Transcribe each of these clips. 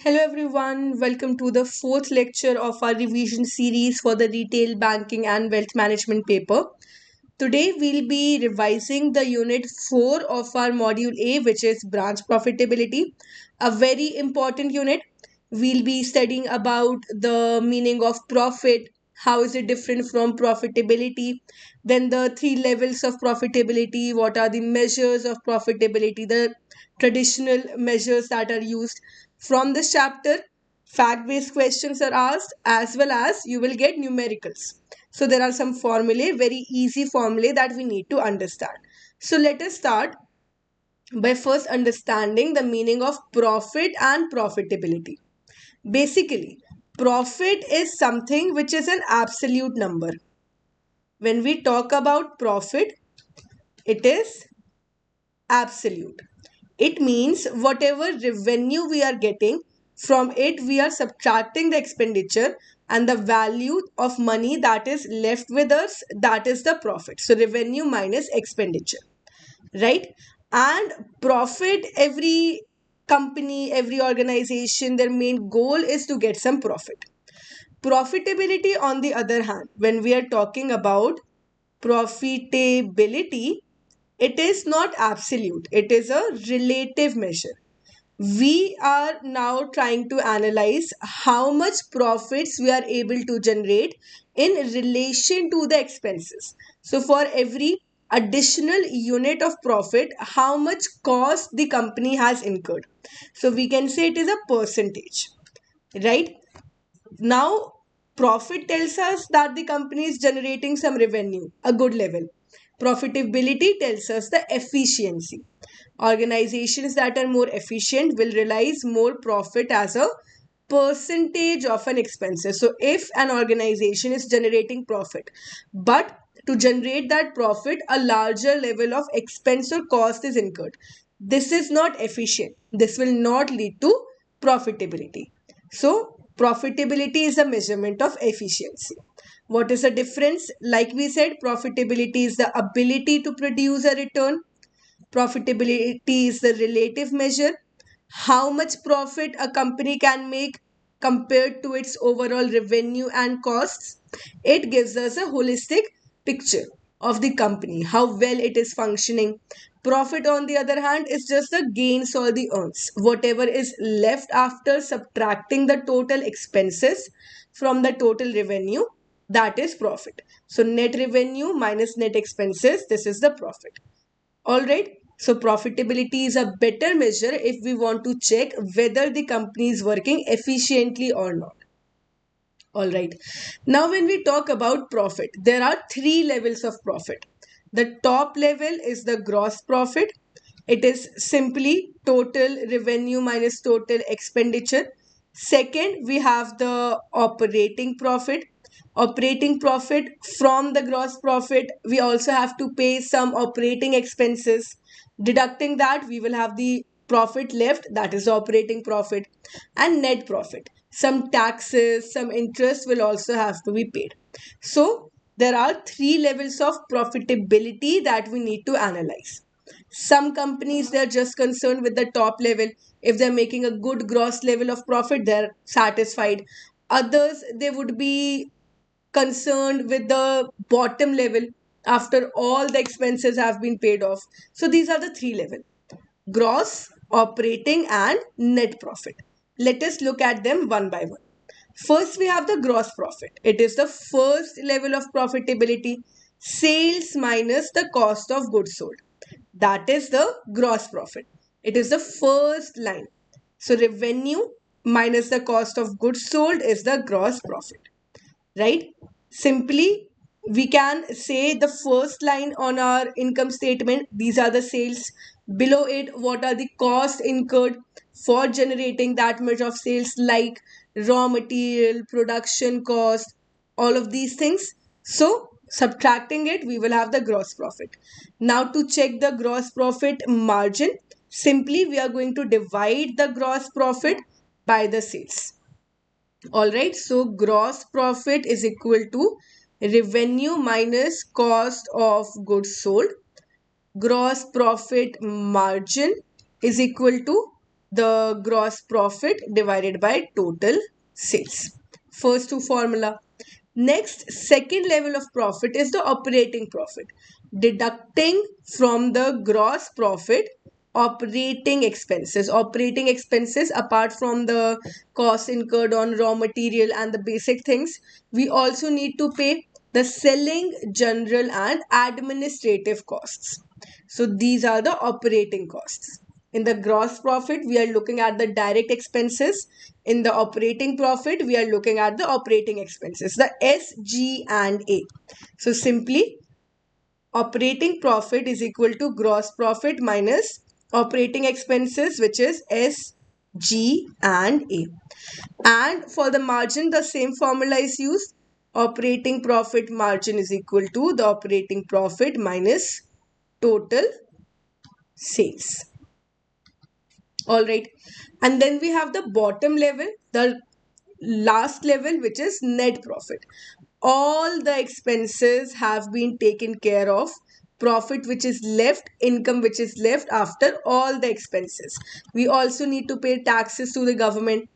Hello everyone, welcome to the fourth lecture of our revision series for the retail banking and wealth management paper. Today we'll be revising the unit 4 of our module A, which is branch profitability, a very important unit. We'll be studying about the meaning of profit, how is it different from profitability, then the three levels of profitability, what are the measures of profitability, the traditional measures that are used. From this chapter, fact based questions are asked as well as you will get numericals. So there are some formulae, very easy formulae that we need to understand. So let us start by first understanding the meaning of profit and profitability. Basically, profit is something which is an absolute number. When we talk about profit, it is absolute. It means whatever revenue we are getting, from it we are subtracting the expenditure and the value of money that is left with us, that is the profit. So revenue minus expenditure, right? And profit, every company, every organization, their main goal is to get some profit. Profitability, on the other hand, when we are talking about profitability, it is not absolute, it is a relative measure. We are now trying to analyze how much profits we are able to generate in relation to the expenses. So, for every additional unit of profit, how much cost the company has incurred. So, we can say it is a percentage, right? Now, profit tells us that the company is generating some revenue, a good level. Profitability tells us the efficiency. Organizations that are more efficient will realize more profit as a percentage of an expenses. So, if an organization is generating profit, but to generate that profit, a larger level of expense or cost is incurred, this is not efficient. This will not lead to profitability. So, profitability is a measurement of efficiency. What is the difference? Like we said, profitability is the ability to produce a return. Profitability is the relative measure. How much profit a company can make compared to its overall revenue and costs. It gives us a holistic picture of the company, how well it is functioning. Profit, on the other hand, is just the gains or the earns. Whatever is left after subtracting the total expenses from the total revenue, that is profit. So, net revenue minus net expenses, this is the profit. All right. So profitability is a better measure if we want to check whether the company is working efficiently or not. All right. Now, when we talk about profit, there are three levels of profit. The top level is the gross profit. It is simply total revenue minus total expenditure. Second, we have the operating profit. Operating profit, from the gross profit, we also have to pay some operating expenses. Deducting that, we will have the profit left, that is operating profit. And net profit, some taxes, some interest will also have to be paid. So there are three levels of profitability that we need to analyze. Some companies, they're just concerned with the top level. If they're making a good gross level of profit, they're satisfied. Others, they would be concerned with the bottom level after all the expenses have been paid off. So these are the three levels: gross, operating, and net profit. Let us look at them one by one. First, we have the gross profit. It is the first level of profitability, sales minus the cost of goods sold. That is the gross profit. It is the first line. So, revenue minus the cost of goods sold is the gross profit, right? Simply, we can say the first line on our income statement, these are the sales. Below it, what are the costs incurred for generating that much of sales, like raw material, production cost, all of these things. So, subtracting it, we will have the gross profit. Now, to check the gross profit margin, simply we are going to divide the gross profit by the sales. All right, so gross profit is equal to revenue minus cost of goods sold. Gross profit margin is equal to the gross profit divided by total sales. First two formula. Next, second level of profit is the operating profit. Deducting from the gross profit operating expenses. Operating expenses, apart from the costs incurred on raw material and the basic things, we also need to pay the selling, general, and administrative costs. So these are the operating costs. In the gross profit, we are looking at the direct expenses. In the operating profit, we are looking at the operating expenses, the S, G, and A. So simply, operating profit is equal to gross profit minus operating expenses, which is S, G, and A. And for the margin, the same formula is used. Operating profit margin is equal to the operating profit minus total sales. All right. And then we have the bottom level, the last level, which is net profit. All the expenses have been taken care of. Profit which is left, income which is left after all the expenses. We also need to pay taxes to the government.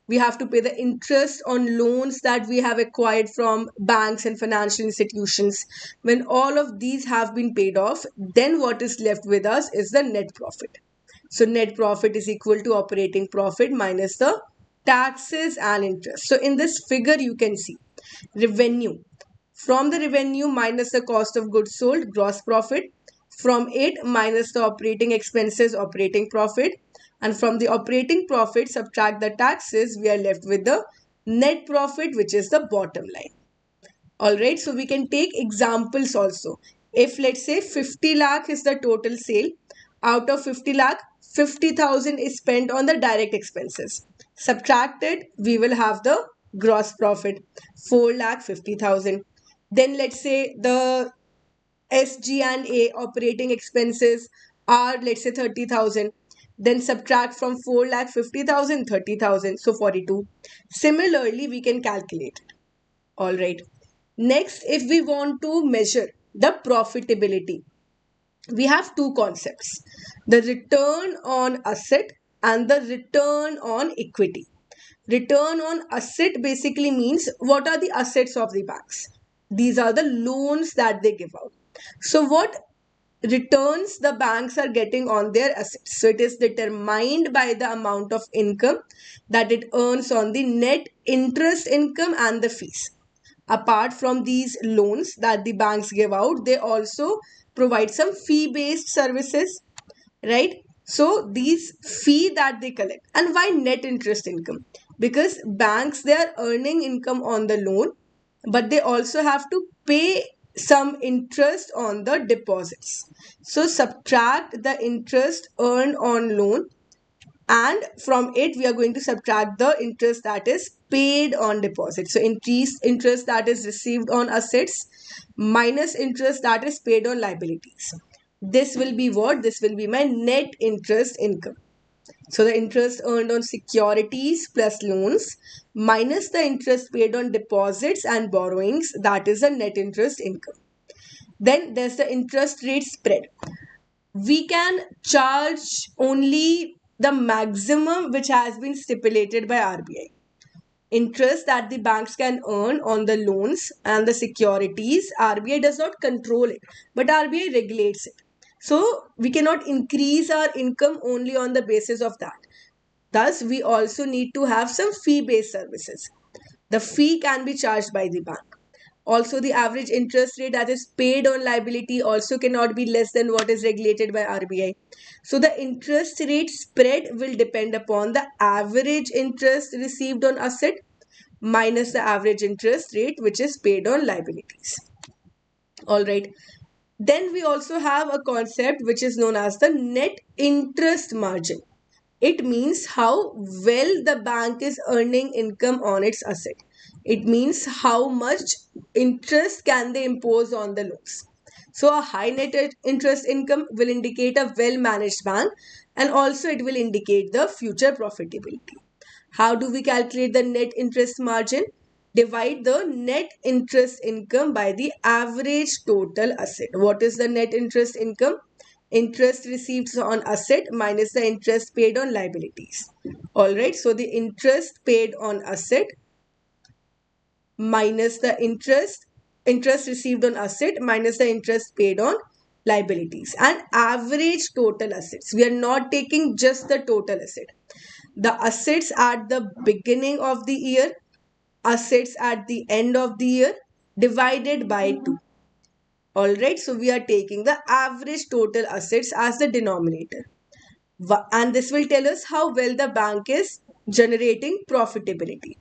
We have to pay the interest on loans that we have acquired from banks and financial institutions. When all of these have been paid off, then what is left with us is the net profit. So net profit is equal to operating profit minus the taxes and interest. So in this figure, you can see revenue. From the revenue minus the cost of goods sold, gross profit. From it minus the operating expenses, operating profit. And from the operating profit, subtract the taxes, we are left with the net profit, which is the bottom line. Alright, so we can take examples also. If let's say 50 lakh is the total sale, out of 50 lakh, 50,000 is spent on the direct expenses. Subtracted, we will have the gross profit, 4 lakh 50,000. Then let's say the SG and A operating expenses are, let's say, 30,000. Then subtract from 4 lakh 50,000, 30,000, so 42. Similarly, we can calculate it. All right. Next, if we want to measure the profitability, we have two concepts, the return on asset and the return on equity. Return on asset basically means what are the assets of the banks? These are the loans that they give out. So, what returns the banks are getting on their assets? So, it is determined by the amount of income that it earns on the net interest income and the fees. Apart from these loans that the banks give out, they also provide some fee based services, right? So these fee that they collect. And why net interest income? Because banks, they are earning income on the loan, but they also have to pay some interest on the deposits. So subtract the interest earned on loan, and from it we are going to subtract the interest that is paid on deposit. So increase interest that is received on assets minus interest that is paid on liabilities. This will be what? This will be my net interest income. So the interest earned on securities plus loans minus the interest paid on deposits and borrowings, that is the net interest income. Then there's the interest rate spread. We can charge only the maximum which has been stipulated by RBI. Interest that the banks can earn on the loans and the securities, RBI does not control it, but RBI regulates it. So we cannot increase our income only on the basis of that. Thus, we also need to have some fee-based services. The fee can be charged by the bank. Also, the average interest rate that is paid on liability also cannot be less than what is regulated by RBI. So, the interest rate spread will depend upon the average interest received on asset minus the average interest rate which is paid on liabilities. All right. Then we also have a concept which is known as the net interest margin. It means how well the bank is earning income on its asset. It means how much interest can they impose on the loans. So a high net interest income will indicate a well managed bank, and also it will indicate the future profitability. How do we calculate the net interest margin? Divide the net interest income by the average total asset. What is the net interest income? interest received on asset minus the interest paid on liabilities. All right, so the interest paid on asset minus the interest received on asset minus the interest paid on liabilities, and average total assets. We are not taking just the total asset, the assets at the beginning of the year, assets at the end of the year, divided by 2. All right, so we are taking the average total assets as the denominator, and this will tell us how well the bank is generating profitability.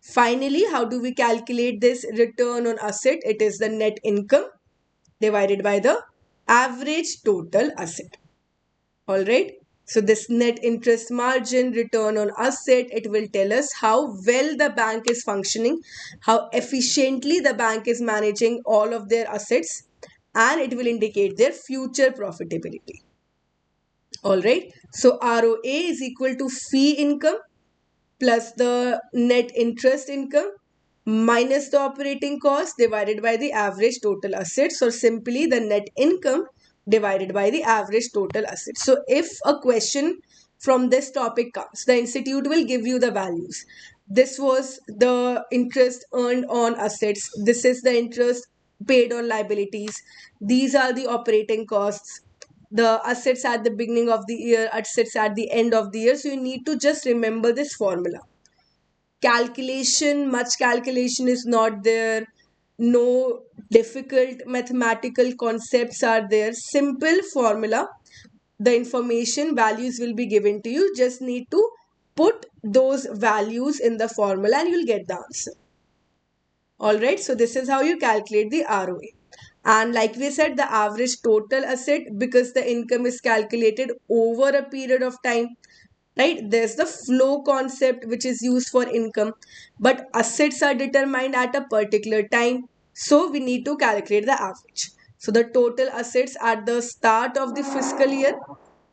Finally, how do we calculate this return on asset? It is the net income divided by the average total asset. All right. So this net interest margin, return on asset, it will tell us how well the bank is functioning, how efficiently the bank is managing all of their assets, and it will indicate their future profitability. All right. So ROA is equal to fee income plus the net interest income minus the operating cost divided by the average total assets, or simply the net income divided by the average total assets. So if a question from this topic comes, the institute will give you the values. This was the interest earned on assets, this is the interest paid on liabilities, these are the operating costs, the assets at the beginning of the year, assets at the end of the year. So you need to just remember this formula. Much calculation is not there, no difficult mathematical concepts are there, simple formula. The information values will be given to you, just need to put those values in the formula and you'll get the answer. All right, so this is how you calculate the ROA. And like we said, the average total asset, because the income is calculated over a period of time, right? There's the flow concept which is used for income, but assets are determined at a particular time, so we need to calculate the average. So the total assets at the start of the fiscal year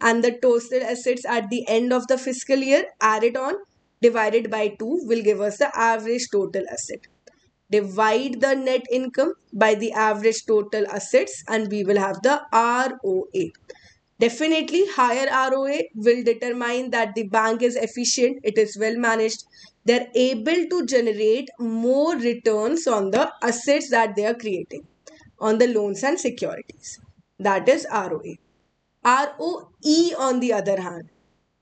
and the total assets at the end of the fiscal year added on divided by 2 will give us the average total asset. Divide the net income by the average total assets and we will have the ROA. Definitely, higher ROA will determine that the bank is efficient, it is well managed, they're able to generate more returns on the assets that they are creating, on the loans and securities. That is ROA. ROE, on the other hand,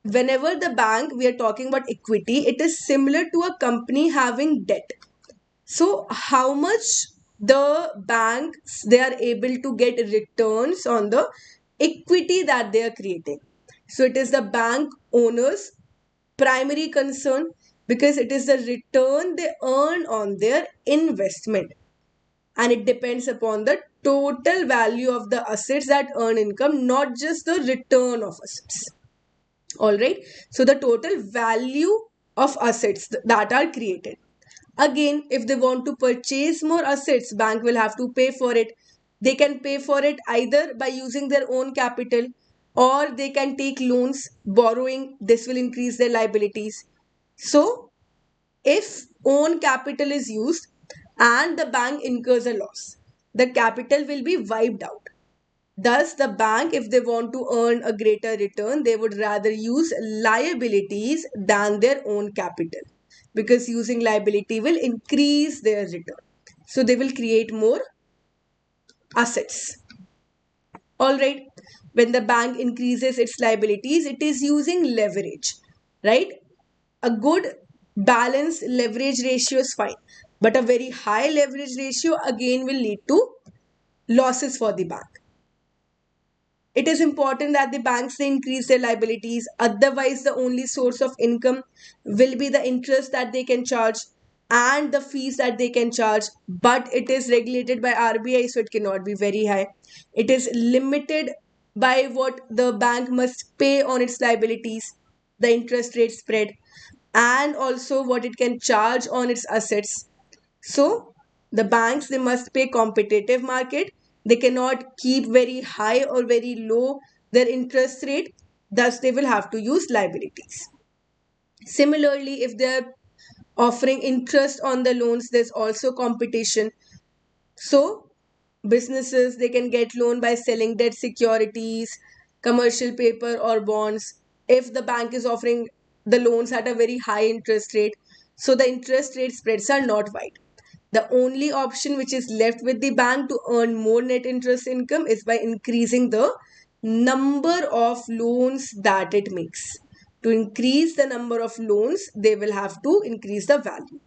whenever the bank, we are talking about equity, it is similar to a company having debt. So how much the banks, they are able to get returns on the equity that they are creating. So it is the bank owners primary concern, because it is the return they earn on their investment, and it depends upon the total value of the assets that earn income, not just the return of assets. All right, so the total value of assets that are created. Again, if they want to purchase more assets, bank will have to pay for it. They can pay for it either by using their own capital, or they can take loans, borrowing. This will increase their liabilities. So if own capital is used and the bank incurs a loss, the capital will be wiped out. Thus, the bank, if they want to earn a greater return, they would rather use liabilities than their own capital, because using liability will increase their return. So, they will create more assets. All right. When the bank increases its liabilities, it is using leverage, right? A good balanced leverage ratio is fine, but a very high leverage ratio again will lead to losses for the bank. It is important that the banks increase their liabilities, otherwise the only source of income will be the interest that they can charge and the fees that they can charge, but it is regulated by RBI, so it cannot be very high. It is limited by what the bank must pay on its liabilities, the interest rate spread, and also what it can charge on its assets. So the banks, they must pay competitive market. They cannot keep very high or very low their interest rate. Thus, they will have to use liabilities. Similarly, if they're offering interest on the loans, there's also competition. So Businesses, they can get loan by selling debt securities, commercial paper or bonds. If the bank is offering the loans at a very high interest rate, so the interest rate spreads are not wide. The only option which is left with the bank to earn more net interest income is by increasing the number of loans that it makes. To increase the number of loans, they will have to increase the value.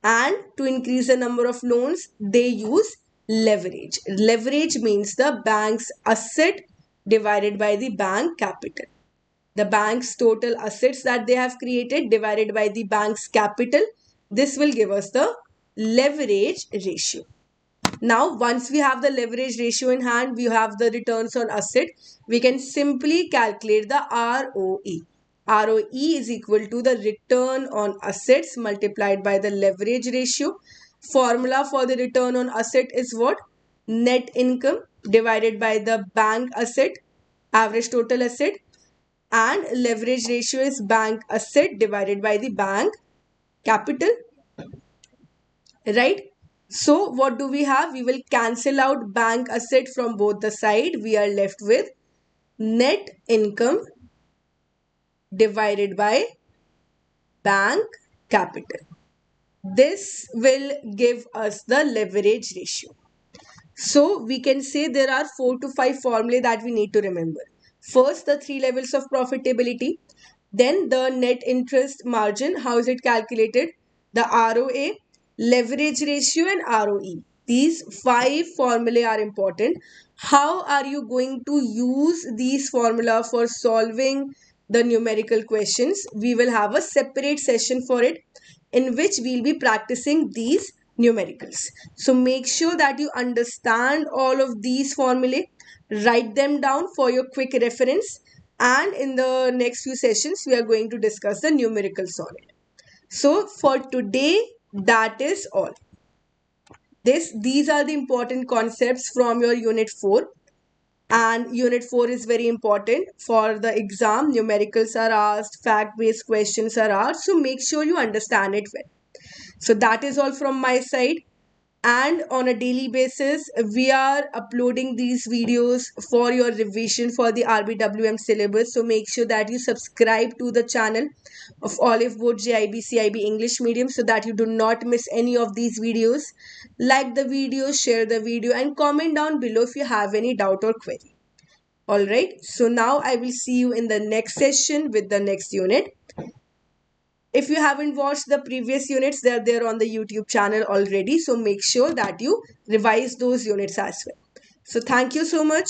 And to increase the number of loans, they use leverage. Leverage means the bank's asset divided by the bank capital. The bank's total assets that they have created divided by the bank's capital. This will give us the leverage ratio. Now, once we have the leverage ratio in hand, we have the returns on asset. We can simply calculate the ROE. ROE is equal to the return on assets multiplied by the leverage ratio. Formula for the return on asset is what? Net income divided by the bank asset, average total asset, and leverage ratio is bank asset divided by the bank capital, right? So what do we have? We will cancel out bank asset from both the side. We are left with net income divided by bank capital. This will give us the leverage ratio. So we can say there are 4 to 5 formulae that we need to remember. First, the 3 levels of profitability. Then the net interest margin. How is it calculated? The ROA, leverage ratio and ROE. These 5 formulae are important. How are you going to use these formula for solving the numerical questions? We will have a separate session for it in which we'll be practicing these numericals. So make sure that you understand all of these formulae, write them down for your quick reference, and in the next few sessions we are going to discuss the numericals on it. So for today, that is all. These are the important concepts from your unit 4, and unit 4 is very important for the exam. Numericals are asked, fact based questions are asked, so make sure you understand it well. So that is all from my side. And on a daily basis, we are uploading these videos for your revision for the RBWM syllabus. So make sure that you subscribe to the channel of Olive Board JIB CIB English Medium so that you do not miss any of these videos. Like the video, share the video, and comment down below if you have any doubt or query. Alright, so now I will see you in the next session with the next unit. If you haven't watched the previous units, they're there on the YouTube channel already. So make sure that you revise those units as well. So thank you so much.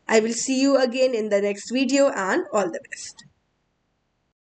I will see you again in the next video, and all the best.